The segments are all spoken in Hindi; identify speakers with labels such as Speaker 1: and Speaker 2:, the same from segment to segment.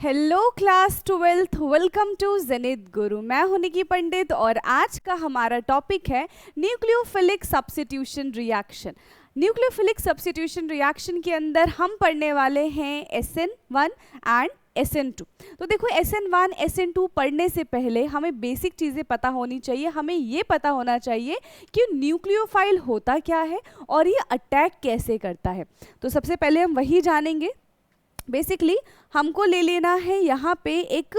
Speaker 1: Hello class 12th, welcome to Zenith Guru. मैं हूं निकी पंडित और आज का हमारा टॉपिक है nucleophilic substitution reaction. Nucleophilic substitution reaction के अंदर हम पढ़ने वाले हैं SN1 एंड SN2। तो देखो SN1 SN2 पढ़ने से पहले हमें बेसिक चीज़ें पता होनी चाहिए। हमें ये पता होना चाहिए कि न्यूक्लियोफाइल होता क्या है और ये अटैक कैसे करता है। तो सबसे पहले हम वही जानेंगे। बेसिकली हमको ले लेना है यहाँ पे एक,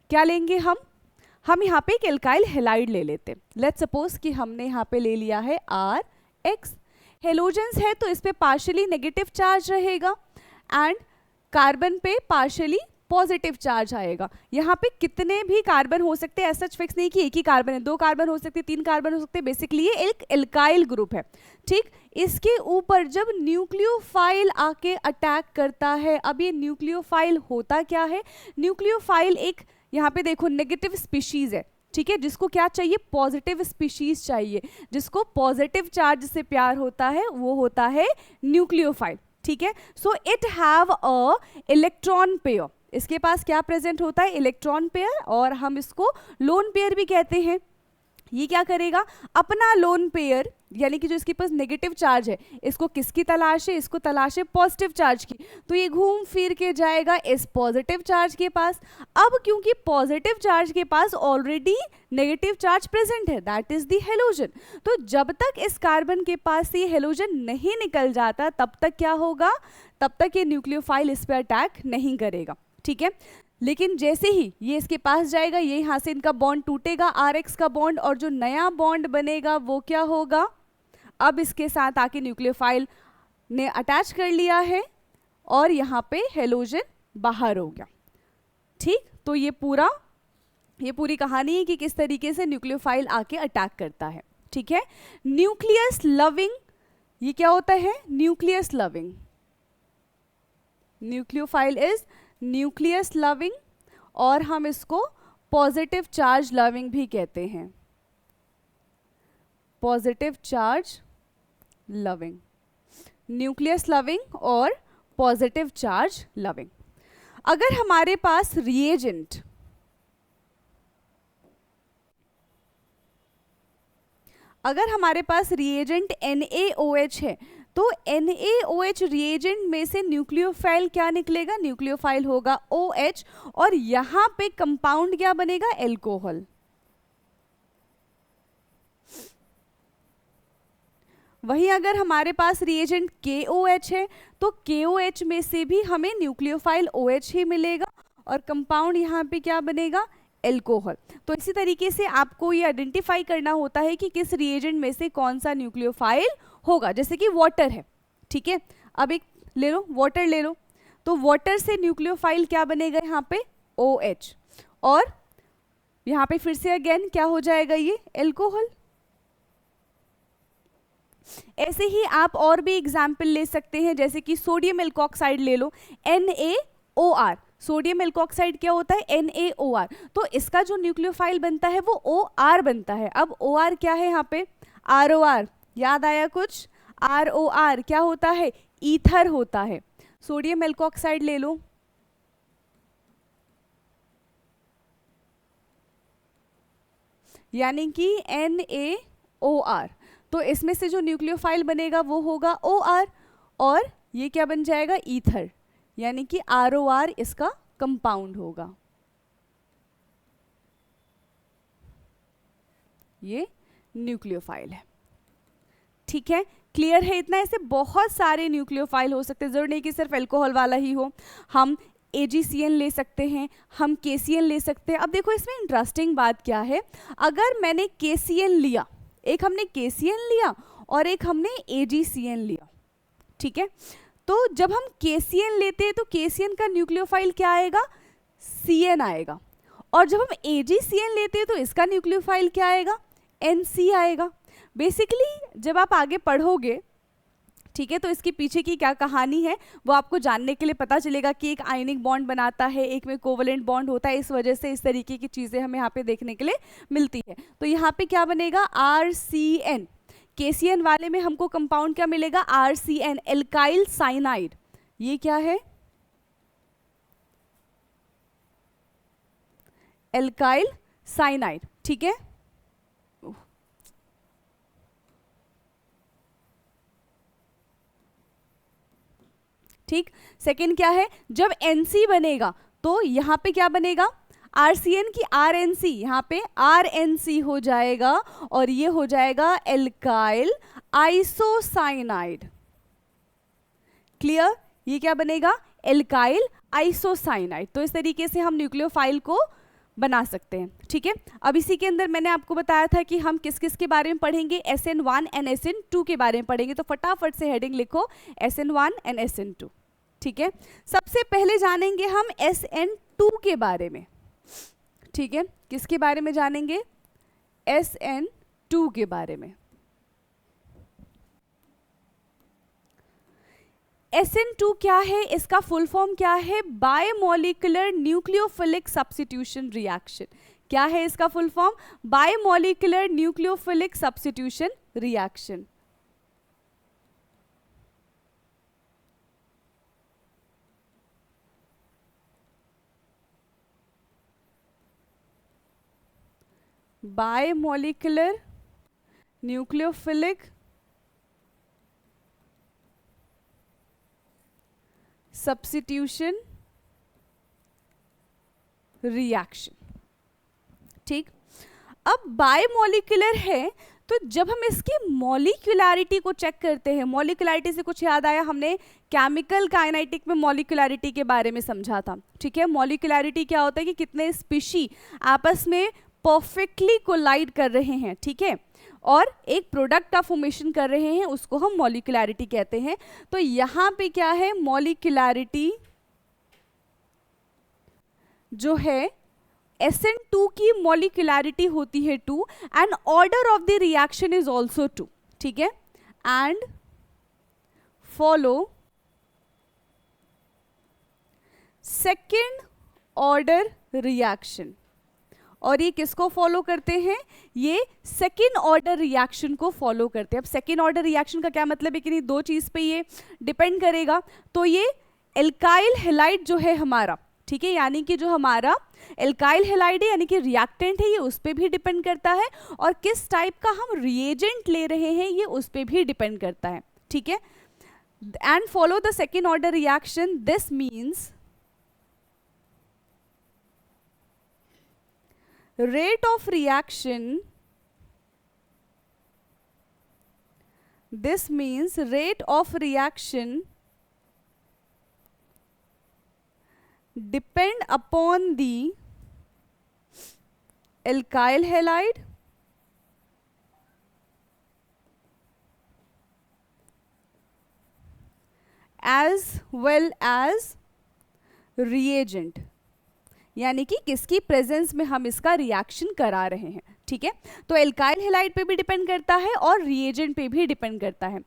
Speaker 1: क्या लेंगे हम यहाँ पे एक एल्काइल हैलाइड ले लेते हैं। लेट्स सपोज कि हमने यहाँ पे ले लिया है RX। हेलोजेंस है तो इस पे पार्शियली नेगेटिव चार्ज रहेगा एंड कार्बन पे पार्शियली पॉजिटिव चार्ज आएगा। यहाँ पे कितने भी कार्बन हो सकते हैं, ऐसा फिक्स नहीं कि एक ही कार्बन है, 2 कार्बन हो सकते हैं, 3 कार्बन हो सकते हैं। बेसिकली ये एक एल्काइल ग्रुप है, ठीक। इसके ऊपर जब न्यूक्लियोफाइल आके अटैक करता है, अब ये न्यूक्लियोफाइल होता क्या है? न्यूक्लियोफाइल एक, यहाँ पे देखो, नेगेटिव स्पीशीज है, ठीक है, जिसको क्या चाहिए? पॉजिटिव स्पीशीज चाहिए। जिसको पॉजिटिव चार्ज से प्यार होता है वो होता है न्यूक्लियोफाइल, ठीक है। So it have a electron pair. इसके पास क्या प्रेजेंट होता है? इलेक्ट्रॉन पेयर, और हम इसको लोन पेयर भी कहते हैं। ये क्या करेगा? अपना लोन पेयर, यानी कि जो इसके पास नेगेटिव चार्ज है, इसको किसकी तलाश है? इसको तलाश है पॉजिटिव चार्ज की। तो ये घूम फिर के जाएगा इस पॉजिटिव चार्ज के पास। अब क्योंकि पॉजिटिव चार्ज के पास ऑलरेडी नेगेटिव चार्ज प्रेजेंट है, दैट इज द हेलोजन। तो जब तक इस कार्बन के पास से हेलोजन नहीं निकल जाता तब तक क्या होगा? तब तक ये न्यूक्लियोफाइल इस पर अटैक नहीं करेगा, ठीक है। लेकिन जैसे ही ये इसके पास जाएगा, ये यहाँ से इनका बॉन्ड टूटेगा, RX का बॉन्ड, और जो नया बॉन्ड बनेगा वो क्या होगा? अब इसके साथ आके न्यूक्लियोफाइल ने अटैच कर लिया है और यहाँ पे हेलोजन बाहर हो गया, ठीक। तो ये पूरी कहानी है कि किस तरीके से न्यूक्लियोफाइल आके अटैक करता है, ठीक है। न्यूक्लियस लविंग, ये क्या होता है? Nucleus loving. Nucleophile is nucleus loving, और हम इसको पॉजिटिव चार्ज लविंग भी कहते हैं। Positive charge loving, nucleus loving और पॉजिटिव चार्ज लविंग। अगर हमारे पास रिएजेंट, NaOH है, तो NaOH रिएजेंट में से न्यूक्लियोफाइल क्या निकलेगा? न्यूक्लियोफाइल होगा OH, और यहां पे कंपाउंड क्या बनेगा? एल्कोहल। वहीं अगर हमारे पास रिएजेंट KOH है तो KOH में से भी हमें न्यूक्लियोफाइल OH ही मिलेगा, और कंपाउंड यहाँ पे क्या बनेगा? एल्कोहल। तो इसी तरीके से आपको ये आइडेंटिफाई करना होता है कि किस रिएजेंट में से कौन सा न्यूक्लियोफाइल होगा। जैसे कि वाटर है, ठीक है, अब एक ले लो, वाटर ले लो, तो वाटर से न्यूक्लियोफाइल क्या बनेगा? यहाँ पे OH, और यहाँ पे फिर से अगेन क्या हो जाएगा? ये एल्कोहल। ऐसे ही आप और भी एग्जाम्पल ले सकते हैं, जैसे कि सोडियम एल्कोक्साइड ले लो, NaOR। सोडियम एल्कोक्साइड क्या होता है? NaOR। तो इसका जो न्यूक्लियोफाइल बनता है वो OR बनता है। अब OR क्या है? यहाँ पे ROR, याद आया कुछ? ROR क्या होता है? ईथर होता है। सोडियम एल्कोक्साइड ले लो, यानी कि NaOR, तो इसमें से जो न्यूक्लियोफाइल बनेगा वो होगा OR, और ये क्या बन जाएगा? ईथर, यानी कि ROR इसका कंपाउंड होगा। ये न्यूक्लियोफाइल है, ठीक है। क्लियर है इतना? ऐसे बहुत सारे न्यूक्लियोफाइल हो सकते हैं, जरूर नहीं कि सिर्फ अल्कोहल वाला ही हो। हम AgCN ले सकते हैं, हम KCN ले सकते हैं। अब देखो इसमें इंटरेस्टिंग बात क्या है, अगर मैंने KCN लिया, एक हमने KCN लिया और एक हमने AgCN लिया, ठीक है, तो जब हम KCN लेते हैं तो KCN का न्यूक्लियोफाइल क्या आएगा? CN आएगा, और जब हम AgCN लेते हैं तो इसका न्यूक्लियोफाइल क्या आएगा? NC आएगा। बेसिकली जब आप आगे पढ़ोगे, ठीक है, तो इसके पीछे की क्या कहानी है वो आपको जानने के लिए पता चलेगा कि एक आयनिक बॉन्ड बनाता है, एक में कोवलेंट बॉन्ड होता है, इस वजह से इस तरीके की चीज़ें हमें यहाँ पे देखने के लिए मिलती है। तो यहाँ पे क्या बनेगा? RCN। KCN वाले में हमको कंपाउंड क्या मिलेगा? RCN, alkyl cyanide. ये क्या है? एल्काइल साइनाइड, ठीक है। ठीक, सेकेंड क्या है, जब NC बनेगा तो यहाँ पे क्या बनेगा, RCN की RNC, यहाँ पे RNC हो जाएगा और ये हो जाएगा एल्काइल आइसोसाइनाइड। क्लियर, ये क्या बनेगा, एल्काइल आइसोसाइनाइड। तो इस तरीके से हम न्यूक्लियोफाइल को बना सकते हैं, ठीक है। अब इसी के अंदर मैंने आपको बताया था कि हम किस किस के बारे में पढ़ेंगे, SN1 एंड SN2 के बारे में पढ़ेंगे। तो फटाफट से हेडिंग लिखो SN1 एंड SN2, ठीक है। सबसे पहले जानेंगे हम SN2 के बारे में, ठीक है। किसके बारे में जानेंगे, SN2 के बारे में। SN2 क्या है, इसका फुल फॉर्म क्या है, बायोमोलिकुलर न्यूक्लियोफिलिक सब्स्टिट्यूशन रिएक्शन। क्या है इसका full form, biomolecular nucleophilic substitution reaction. Biomolecular nucleophilic substitution reaction, ठीक। अब बायोमोलिकुलर है तो जब हम इसकी मॉलिक्यूलैरिटी को चेक करते हैं, मॉलिक्यूलैरिटी से कुछ याद आया, हमने केमिकल काइनेटिक में मॉलिक्यूलैरिटी के बारे में समझा था, ठीक है। मॉलिक्यूलैरिटी क्या होता है कि कितने स्पीशी आपस में परफेक्टली कोलाइड कर रहे हैं, ठीक है, और एक प्रोडक्ट का फॉर्मेशन कर रहे हैं, उसको हम मॉलिक्यूलैरिटी कहते हैं। तो यहां पे क्या है, मॉलिक्यूलैरिटी जो है SN2 की मॉलिक्यूलैरिटी होती है 2 and order of the reaction is also 2, ठीक है। And follow second order reaction, और ये किसको फॉलो करते हैं, ये सेकेंड ऑर्डर रिएक्शन को फॉलो करते हैं। अब सेकेंड ऑर्डर रिएक्शन का क्या मतलब है कि नहीं, दो चीज पे ये डिपेंड करेगा। तो ये एल्काइल हैलाइड जो है हमारा, ठीक है, यानी कि जो हमारा एल्काइल हैलाइड है यानी कि रिएक्टेंट है, ये उस पे भी डिपेंड करता है, और किस टाइप का हम रिएजेंट ले रहे हैं ये उस पे भी डिपेंड करता है, ठीक है। And follow the second order reaction, this means rate of reaction, this means rate of reaction depend upon the alkyl halide as well as reagent, यानी कि किसकी प्रेजेंस में हम इसका रिएक्शन करा रहे हैं, ठीक है। तो एल्काइल हैलाइड पे भी डिपेंड करता है और रिएजेंट पे भी डिपेंड करता है।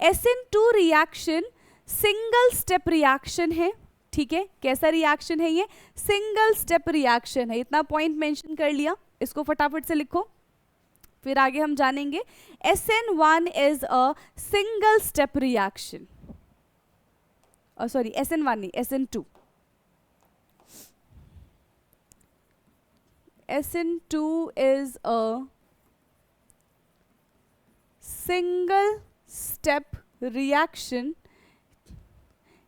Speaker 1: SN2 reaction single step reaction है, ठीक है। कैसा रिएक्शन है ये, सिंगल स्टेप रिएक्शन है। इतना पॉइंट मेंशन कर लिया, इसको फटाफट से लिखो, फिर आगे हम जानेंगे। SN1 is a single step reaction, sorry SN1 नहीं, SN2। SN2 is a single step reaction।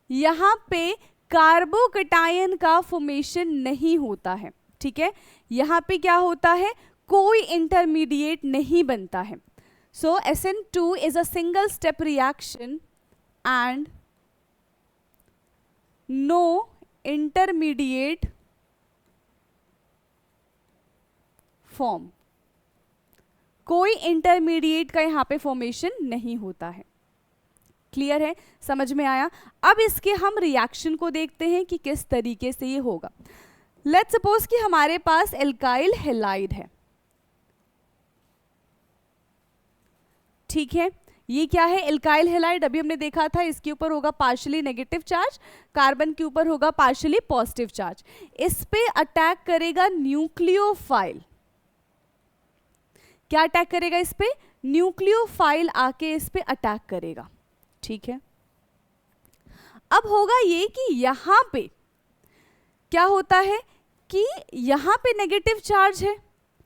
Speaker 1: यहाँ पे कार्बोकटायन का फॉर्मेशन नहीं होता है, ठीक है। यहाँ पे क्या होता है, कोई इंटरमीडिएट नहीं बनता है। सो SN2 is a single step reaction and no intermediate form, कोई इंटरमीडिएट का यहाँ पे फॉर्मेशन नहीं होता है। क्लियर है, समझ में आया। अब इसके हम रिएक्शन को देखते हैं कि किस तरीके से ये होगा। लेट्स सपोज कि हमारे पास एल्काइल हैलाइड है, ठीक है। ये क्या है, एल्काइल हैलाइड, अभी हमने देखा था इसके ऊपर होगा पार्शियली नेगेटिव चार्ज, कार्बन के ऊपर होगा पार्शियली पॉजिटिव चार्ज। इस पे अटैक करेगा न्यूक्लियोफाइल, क्या अटैक करेगा इस पे, न्यूक्लियोफाइल आके इस पे अटैक करेगा, ठीक है। अब होगा ये कि यहां पे क्या होता है, कि यहाँ पे नेगेटिव चार्ज है,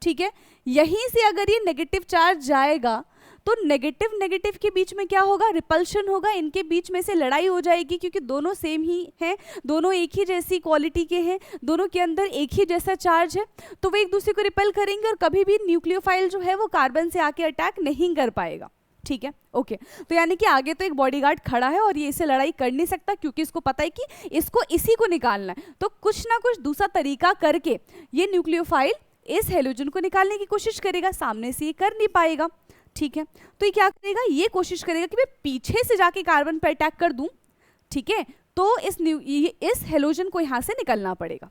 Speaker 1: ठीक है, यहीं से अगर ये नेगेटिव चार्ज जाएगा तो नेगेटिव नेगेटिव के बीच में क्या होगा, रिपल्शन होगा, इनके बीच में से लड़ाई हो जाएगी, क्योंकि दोनों सेम ही हैं, दोनों एक ही जैसी क्वालिटी के हैं, दोनों के अंदर एक ही जैसा चार्ज है, तो वो एक दूसरे को रिपेल करेंगे और कभी भी न्यूक्लियोफाइल जो है वो कार्बन से आके अटैक नहीं कर पाएगा, ठीक है, ओके। तो यानी कि आगे तो एक बॉडीगार्ड खड़ा है और ये इससे लड़ाई कर नहीं सकता, क्योंकि इसको पता है कि इसको इसी को निकालना है, तो कुछ ना कुछ दूसरा तरीका करके ये न्यूक्लियोफाइल इस हेलोजन को निकालने की कोशिश करेगा, सामने से ये कर नहीं पाएगा, ठीक है। तो ये क्या करेगा, ये कोशिश करेगा कि मैं पीछे से जाके कार्बन पर अटैक कर दूं, ठीक है, तो इस हेलोजन को यहां से निकलना पड़ेगा।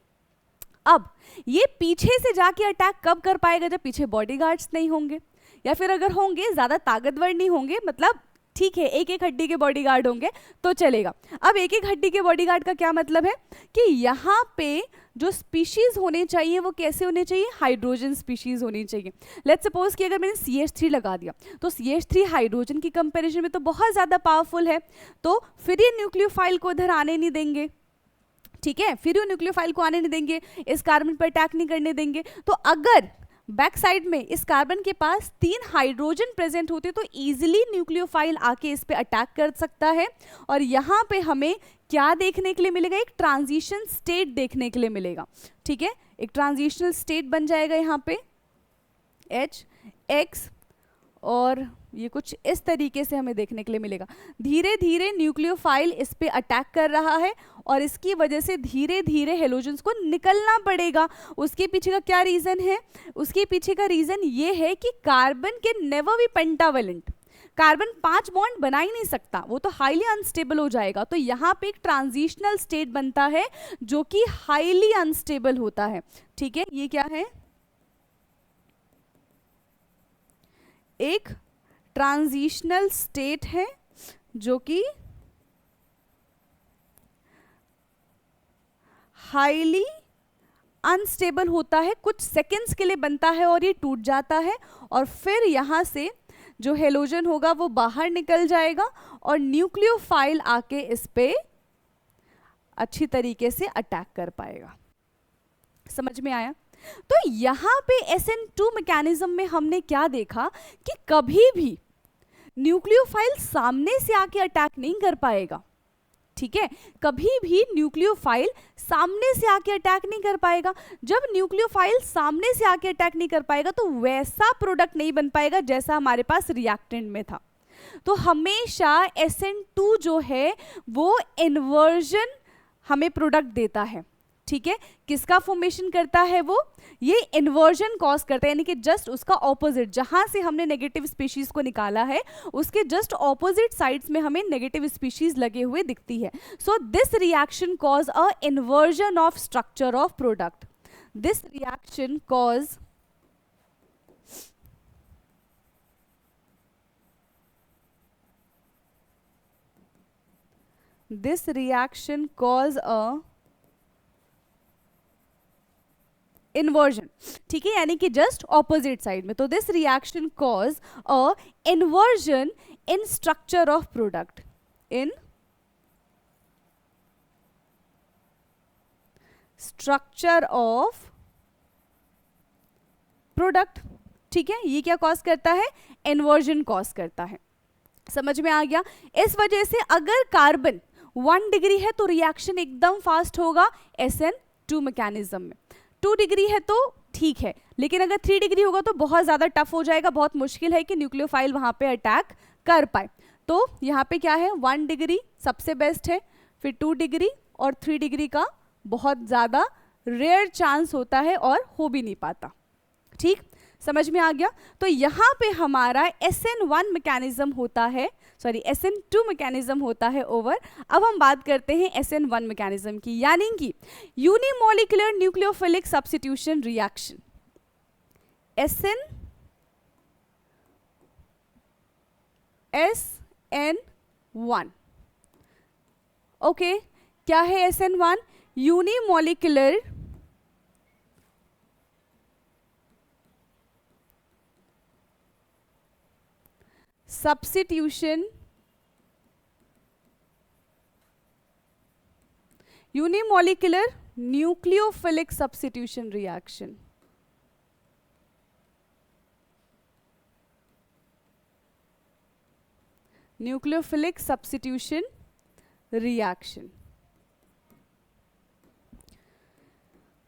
Speaker 1: अब ये पीछे से जाके अटैक कब कर पाएगा, जब पीछे बॉडीगार्ड्स नहीं होंगे, या फिर अगर होंगे ज्यादा ताकतवर नहीं होंगे, मतलब ठीक है एक एक हड्डी के बॉडीगार्ड होंगे तो चलेगा। अब एक एक हड्डी के बॉडीगार्ड का क्या मतलब है कि यहाँ पे जो स्पीशीज होने चाहिए वो कैसे होने चाहिए, हाइड्रोजन स्पीशीज होनी चाहिए। लेट्स सपोज कि अगर मैंने CH3 लगा दिया तो CH3 हाइड्रोजन की कंपैरिजन में तो बहुत ज़्यादा पावरफुल है, तो फिर ये न्यूक्लियोफाइल को इधर आने नहीं देंगे, ठीक है, फिर ये न्यूक्लियोफाइल को आने नहीं देंगे, इस कार्बन पर अटैक नहीं करने देंगे। तो अगर बैक साइड में इस कार्बन के पास 3 हाइड्रोजन प्रेजेंट होते तो इजीली न्यूक्लियोफाइल आके इस पे अटैक कर सकता है, और यहाँ पे हमें क्या देखने के लिए मिलेगा, एक ट्रांजिशन स्टेट देखने के लिए मिलेगा, ठीक है, एक ट्रांजिशनल स्टेट बन जाएगा यहाँ पे H X, और ये कुछ इस तरीके से हमें देखने के लिए मिलेगा। धीरे धीरे न्यूक्लियोफाइल इस पे अटैक कर रहा है और इसकी वजह से धीरे धीरे हेलोजन्स को निकलना पड़ेगा। उसके पीछे का क्या रीजन है, उसके पीछे का रीजन ये है कि कार्बन के never be pentavalent, carbon 5 bond बना ही नहीं सकता, वो तो हाईली अनस्टेबल हो जाएगा। तो यहाँ पे एक ट्रांजिशनल स्टेट बनता है जो कि हाईली अनस्टेबल होता है, ठीक है, ये क्या है, एक ट्रांजिशनल स्टेट है जो कि हाईली अनस्टेबल होता है, कुछ सेकेंड्स के लिए बनता है और ये टूट जाता है, और फिर यहाँ से जो हेलोजन होगा वो बाहर निकल जाएगा और न्यूक्लियोफाइल आके इस पे अच्छी तरीके से अटैक कर पाएगा। समझ में आया? तो यहाँ पे SN2 मैकेनिज्म में हमने क्या देखा कि कभी भी न्यूक्लियोफाइल सामने से आके अटैक नहीं कर पाएगा, ठीक है, कभी भी न्यूक्लियोफाइल सामने से आके अटैक नहीं कर पाएगा। जब न्यूक्लियोफाइल सामने से आके अटैक नहीं कर पाएगा तो वैसा प्रोडक्ट नहीं बन पाएगा जैसा हमारे पास रिएक्टेंट में था। तो हमेशा SN2 जो है वो इन्वर्जन हमें प्रोडक्ट देता है, ठीक है, किसका फॉर्मेशन करता है वो, ये इन्वर्जन कॉज करता है, यानी कि जस्ट उसका ऑपोजिट, जहां से हमने नेगेटिव स्पीशीज को निकाला है उसके जस्ट ऑपोजिट साइड्स में हमें नेगेटिव स्पीशीज लगे हुए दिखती है। So this reaction cause a inversion of structure of product, this reaction cause a inversion, ठीक है, यानी कि जस्ट ऑपोजिट साइड में। तो this reaction cause a inversion in structure of product, in structure of product, ठीक है, ये क्या कॉज करता है, इन्वर्जन कॉज करता है। समझ में आ गया? इस वजह से अगर कार्बन 1 डिग्री है तो रिएक्शन एकदम फास्ट होगा SN2 मैकेनिज्म में, 2 डिग्री है तो ठीक है, लेकिन अगर 3 डिग्री होगा तो बहुत ज़्यादा टफ हो जाएगा, बहुत मुश्किल है कि न्यूक्लियोफाइल वहाँ पे अटैक कर पाए। तो यहाँ पे क्या है, 1 डिग्री सबसे बेस्ट है, फिर 2 डिग्री और 3 डिग्री का बहुत ज़्यादा रेयर चांस होता है और हो भी नहीं पाता, ठीक, समझ में आ गया? तो यहाँ पे हमारा SN1 मैकेनिज्म होता है, सॉरी SN2 मैकेनिज्म होता है ओवर। अब हम बात करते हैं SN1 मैकेनिज्म की, यानी कि unimolecular nucleophilic substitution reaction. SN1, okay, क्या है SN1? Unimolecular substitution, unimolecular nucleophilic substitution reaction. Nucleophilic substitution reaction,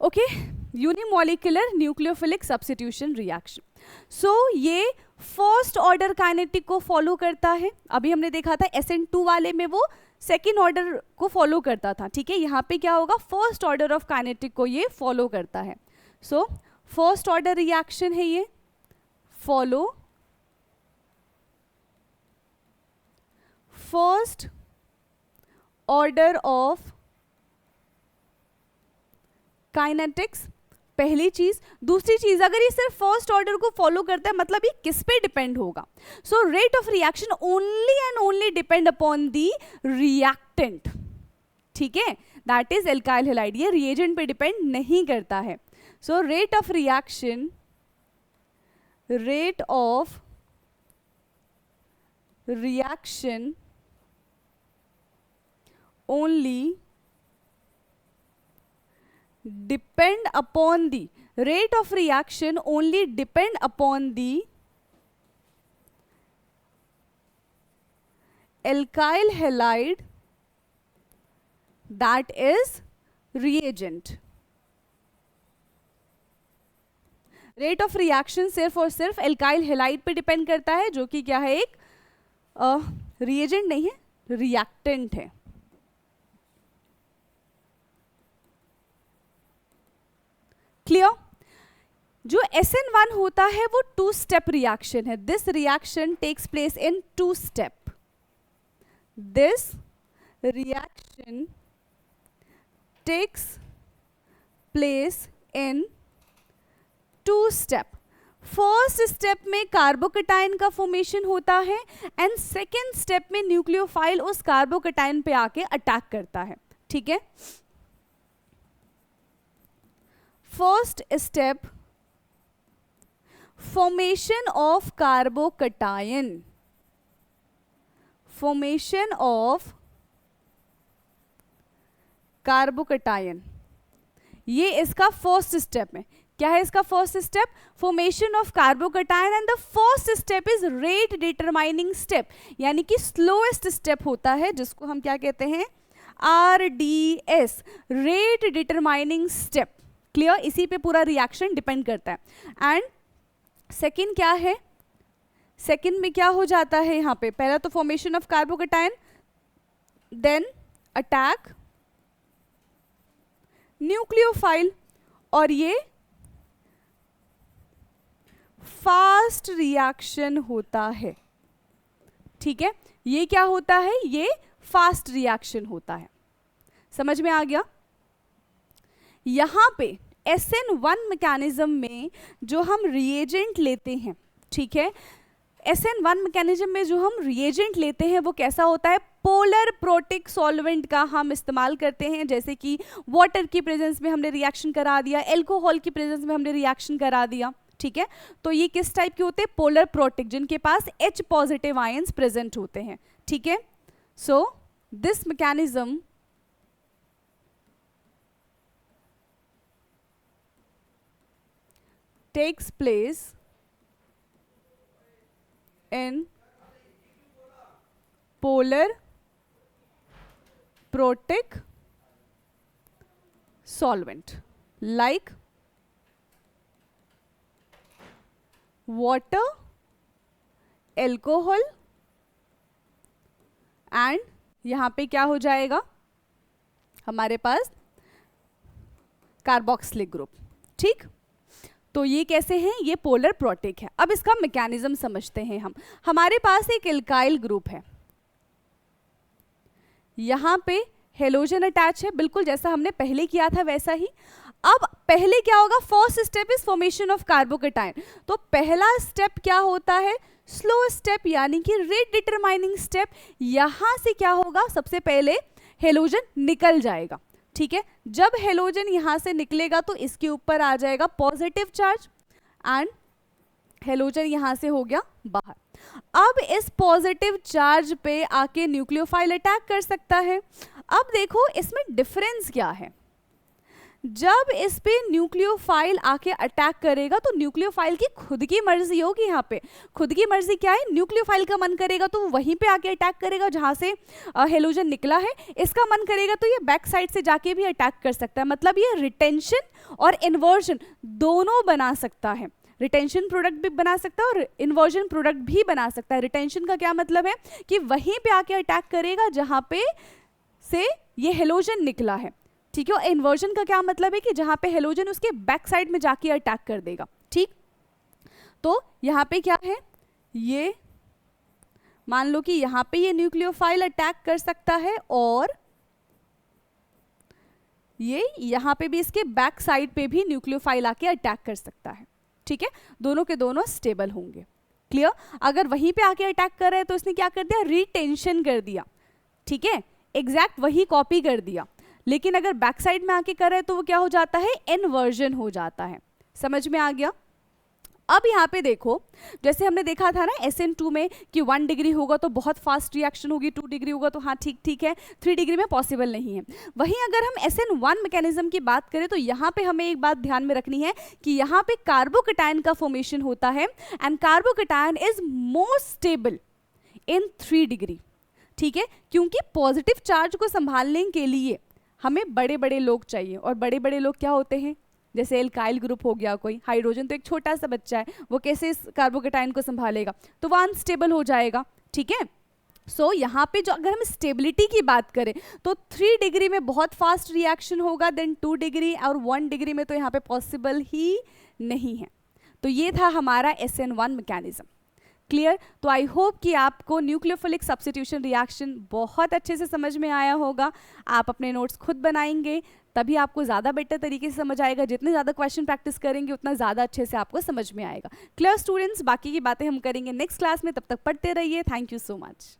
Speaker 1: okay, unimolecular nucleophilic substitution reaction. So ये फर्स्ट ऑर्डर काइनेटिक को फॉलो करता है। अभी हमने देखा था SN2 वाले में वो सेकेंड ऑर्डर को फॉलो करता था, ठीक है। यहाँ पे क्या होगा, फर्स्ट ऑर्डर ऑफ काइनेटिक को ये फॉलो करता है। सो फर्स्ट ऑर्डर रिएक्शन है ये, follow first order of kinetics, पहली चीज। दूसरी चीज, अगर ये सिर्फ फर्स्ट ऑर्डर को फॉलो करता है मतलब ये किस पे डिपेंड होगा, so rate of reaction only and only depend upon the reactant, ठीक है, दैट इज एल्काइल हैलाइड। ये रिएजेंट पे डिपेंड नहीं करता है। So rate of reaction, rate of reaction only depend upon the rate of reaction only depend upon the alkyl halide that is reagent। Rate of reaction सिर्फ और सिर्फ एल्काइल हैलाइड पे डिपेंड करता है, जो कि क्या है, एक रिएजेंट नहीं है, रिएक्टेंट है। क्लियर। जो SN1 होता है वो 2 स्टेप रिएक्शन है। This reaction takes place in 2 step. This reaction takes place in 2 step. First step में कार्बोकेटाइन का फॉर्मेशन होता है एंड सेकेंड स्टेप में न्यूक्लियोफाइल उस कार्बोकेटाइन पे आके अटैक करता है, ठीक है। First step, formation of carbocation, formation of carbocation, ये इसका फर्स्ट स्टेप है। क्या है इसका first step, formation of carbocation, and the first step is rate determining step, यानी कि स्लोएस्ट स्टेप होता है, जिसको हम क्या कहते हैं, RDS, rate determining step. Clear, इसी पे पूरा रिएक्शन डिपेंड करता है। एंड सेकंड क्या है, सेकंड में क्या हो जाता है यहाँ पे, पहला तो formation of carbocation, then attack nucleophile, और ये फास्ट रिएक्शन होता है, ठीक है। ये क्या होता है, ये फास्ट रिएक्शन होता है। समझ में आ गया। यहां पे SN1 मैकेनिज्म में जो हम रिएजेंट लेते हैं, ठीक है, SN1 मैकेनिज्म में जो हम रिएजेंट लेते हैं वो कैसा होता है, पोलर प्रोटिक सॉल्वेंट का हम इस्तेमाल करते हैं। जैसे कि वाटर की प्रेजेंस में हमने रिएक्शन करा दिया, एल्कोहल की प्रेजेंस में हमने रिएक्शन करा दिया, ठीक है। तो ये किस टाइप के होते हैं, पोलर प्रोटिक, जिनके पास H पॉजिटिव आयंस प्रेजेंट होते हैं, ठीक है। So this mechanism takes place in polar protic solvent like water, alcohol and यहाँ पे क्या हो जाएगा हमारे पास कार्बोक्सिलिक ग्रुप, ठीक। तो ये कैसे हैं, ये पोलर प्रोटिक है। अब इसका मैकेनिज्म समझते हैं हम। हमारे पास एक एल्काइल ग्रुप है, यहाँ पे हेलोजन अटैच है, बिल्कुल जैसा हमने पहले किया था वैसा ही। अब पहले क्या होगा, first step is formation of carbocation. तो पहला स्टेप क्या होता है, स्लो स्टेप, यानी कि रेट डिटरमाइनिंग स्टेप। यहां से क्या होगा, सबसे पहले हेलोजन निकल जाएगा, ठीक है। जब हेलोजन यहां से निकलेगा तो इसके ऊपर आ जाएगा पॉजिटिव चार्ज एंड हेलोजन यहां से हो गया बाहर। अब इस पॉजिटिव चार्ज पे आके न्यूक्लियोफाइल अटैक कर सकता है। अब देखो इसमें डिफरेंस क्या है, जब इस पे न्यूक्लियोफाइल आके अटैक करेगा तो न्यूक्लियोफाइल की खुद की मर्जी होगी। यहाँ पे खुद की मर्जी क्या है, न्यूक्लियोफाइल का मन करेगा तो वहीं पे आके अटैक करेगा जहां से हेलोजन निकला है। इसका मन करेगा तो ये बैक साइड से जाके भी अटैक कर सकता है। मतलब ये रिटेंशन और इन्वर्जन दोनों बना सकता है। रिटेंशन प्रोडक्ट भी बना सकता है और इन्वर्जन प्रोडक्ट भी बना सकता है। रिटेंशन का क्या मतलब है कि वहीं पे आके अटैक करेगा जहां पे से ये हेलोजन निकला है, ठीक है। और इन्वर्जन का क्या मतलब है कि जहां पे हेलोजन उसके बैक साइड में जाके अटैक कर देगा, ठीक। तो यहाँ पे क्या है, ये मान लो कि यहाँ पे ये न्यूक्लियोफाइल अटैक कर सकता है और ये यहाँ पे भी इसके बैक साइड पे भी न्यूक्लियोफाइल आके अटैक कर सकता है, ठीक है। दोनों के दोनों स्टेबल होंगे, क्लियर। अगर वहीं पे आके अटैक कर रहे हैं तो इसने क्या कर दिया, रिटेंशन कर दिया, ठीक है, एग्जैक्ट वही कॉपी कर दिया। लेकिन अगर बैक साइड में आके कर रहे हैं तो वो क्या हो जाता है, इन्वर्जन हो जाता है। समझ में आ गया। अब यहाँ पे देखो, जैसे हमने देखा था ना SN2 में कि 1 डिग्री होगा तो बहुत फास्ट रिएक्शन होगी, 2 डिग्री होगा तो हाँ ठीक है, 3 डिग्री में पॉसिबल नहीं है। वहीं अगर हम SN1 मैकेनिज्म की बात करें तो यहाँ पे हमें एक बात ध्यान में रखनी है कि यहाँ पे कार्बोकैटायन का फॉर्मेशन होता है and carbocation is more stable in 3 degree, ठीक है। क्योंकि पॉजिटिव चार्ज को संभालने के लिए हमें बड़े बड़े लोग चाहिए, और बड़े बड़े लोग क्या होते हैं, जैसे एल्काइल ग्रुप हो गया कोई, हाइड्रोजन तो एक छोटा सा बच्चा है, वो कैसे इस कार्बोकैटायन को संभालेगा, तो वो अनस्टेबल हो जाएगा, ठीक है। सो यहाँ पे जो अगर हम स्टेबिलिटी की बात करें तो 3 डिग्री में बहुत फास्ट रिएक्शन होगा, देन 2 डिग्री और 1 डिग्री में तो यहाँ पे पॉसिबल ही नहीं है। तो ये था हमारा SN1 मैकेनिज्म, क्लियर। तो आई होप कि आपको न्यूक्लियोफिलिक सब्स्टिट्यूशन रिएक्शन बहुत अच्छे से समझ में आया होगा। आप अपने नोट्स खुद बनाएंगे तभी आपको ज़्यादा बेटर तरीके से समझ आएगा। जितने ज़्यादा क्वेश्चन प्रैक्टिस करेंगे उतना ज़्यादा अच्छे से आपको समझ में आएगा। क्लियर स्टूडेंट्स, बाकी की बातें हम करेंगे नेक्स्ट क्लास में, तब तक पढ़ते रहिए। Thank you so much.